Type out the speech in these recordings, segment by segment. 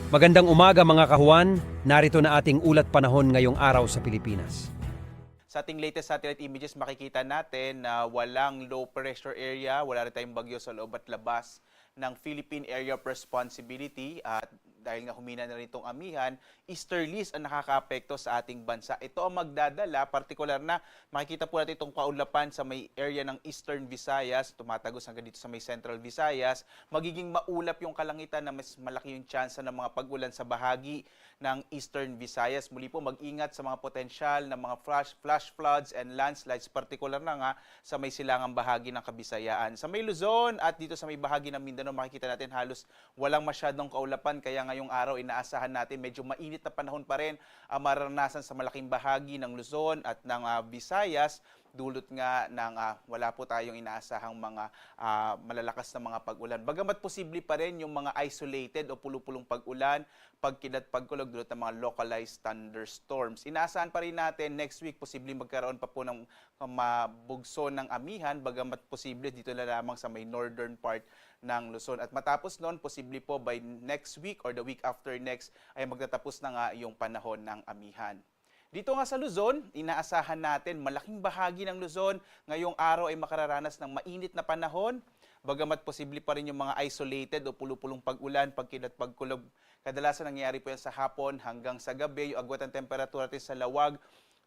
Magandang umaga mga kahuan, narito na ating ulat panahon ngayong araw sa Pilipinas. Sa ating latest satellite images, makikita natin na walang low pressure area, wala rin tayong bagyo sa loob at labas ng Philippine Area of Responsibility at dahil nga humina na rin itong amihan, easterlies ang nakakaapekto sa ating bansa. Ito ang magdadala, partikular na makikita po natin itong kaulapan sa may area ng Eastern Visayas, tumatagos hanggang dito sa may Central Visayas, magiging maulap yung kalangitan na mas malaki yung tsansa ng mga pag-ulan sa bahagi ng Eastern Visayas. Muli po mag-ingat sa mga potensyal na mga flash floods and landslides, partikular na nga sa may silangang bahagi ng Kabisayaan. Sa may Luzon at dito sa may bahagi ng Mindanao, makikita natin halos walang masyadong kaulapan, kaya ngayong araw inaasahan natin medyo mainit na panahon pa rin ang maranasan sa malaking bahagi ng Luzon at ng Visayas, dulot nga ng wala po tayong inaasahang mga malalakas na mga pag-ulan. Bagamat posible pa rin yung mga isolated o pulupulong pag-ulan, pagkilat, pagkulog dulot ng mga localized thunderstorms. Inaasahan pa rin natin next week posible magkaroon pa po ng mabugso ng amihan, bagamat posible dito na lamang sa may northern part ng Luzon. At matapos noon, posible po by next week or the week after next ay magtatapos na nga yung panahon ng amihan. Dito nga sa Luzon, inaasahan natin malaking bahagi ng Luzon ngayong araw ay makararanas ng mainit na panahon, bagamat posible pa rin yung mga isolated o pulupulong pag-ulan, pagkilat, pagkulog. Kadalasan nangyayari po yan sa hapon hanggang sa gabi. Yung agwat ng temperatura natin sa Lawag,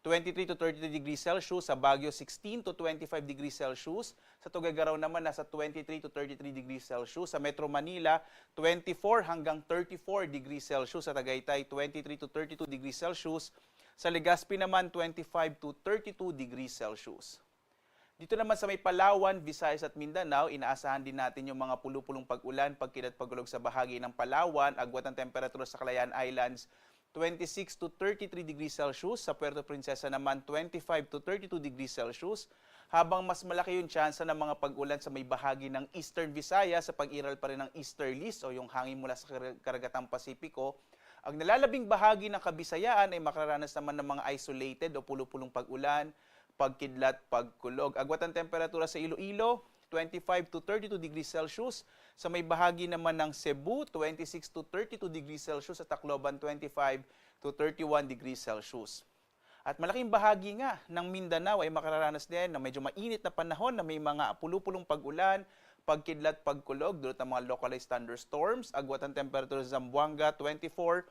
23 to 33 degrees Celsius, sa Baguio 16 to 25 degrees Celsius, sa Tuguegarao naman nasa 23 to 33 degrees Celsius, sa Metro Manila 24 hanggang 34 degrees Celsius, sa Tagaytay 23 to 32 degrees Celsius, sa Legazpi naman 25 to 32 degrees Celsius. Dito naman sa may Palawan, Visayas at Mindanao, inaasahan din natin yung mga pulupulong pag-ulan, pagkilat, pagulog sa bahagi ng Palawan, agwat ng temperatura sa Calayan Islands 26 to 33 degrees Celsius, sa Puerto Princesa naman 25 to 32 degrees Celsius, habang mas malaki yung tsansa ng mga pag-ulan sa may bahagi ng Eastern Visayas sa pag-iral pa rin ng easterlies o yung hangin mula sa karagatang Pasipiko. Ang nalalabing bahagi ng Kabisayaan ay makararanas naman ng mga isolated o pulupulong pag-ulan, pagkidlat, pagkulog. Agwat ang temperatura sa Iloilo, 25 to 32 degrees Celsius. Sa may bahagi naman ng Cebu, 26 to 32 degrees Celsius. Sa Tacloban, 25 to 31 degrees Celsius. At malaking bahagi nga ng Mindanao ay makararanas din ng medyo mainit na panahon na may mga pulupulong pag-ulan, pagkidlat, pagkulog, dulot ng mga localized thunderstorms. Agwat ang temperatura sa Zamboanga, 24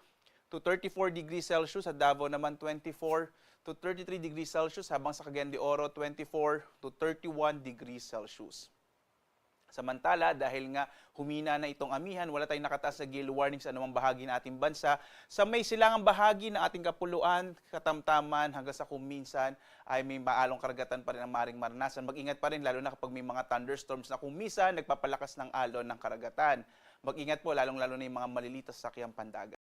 to 34 degrees Celsius. Sa Davao naman, 24 to 33 degrees Celsius. Habang sa Cagayan de Oro, 24 to 31 degrees Celsius. Samantala, dahil nga humina na itong amihan, wala tayong nakataas na gale warning sa anumang bahagi ng ating bansa. Sa may silangang bahagi ng ating kapuluan, katamtaman, hanggang sa kung minsan ay may maalong karagatan pa rin ang maaaring maranasan. Mag-ingat pa rin, lalo na kapag may mga thunderstorms na kung minsan nagpapalakas ng alon ng karagatan. Mag-ingat po, lalong-lalo na yung mga maliliit sa sasakyang pandagat.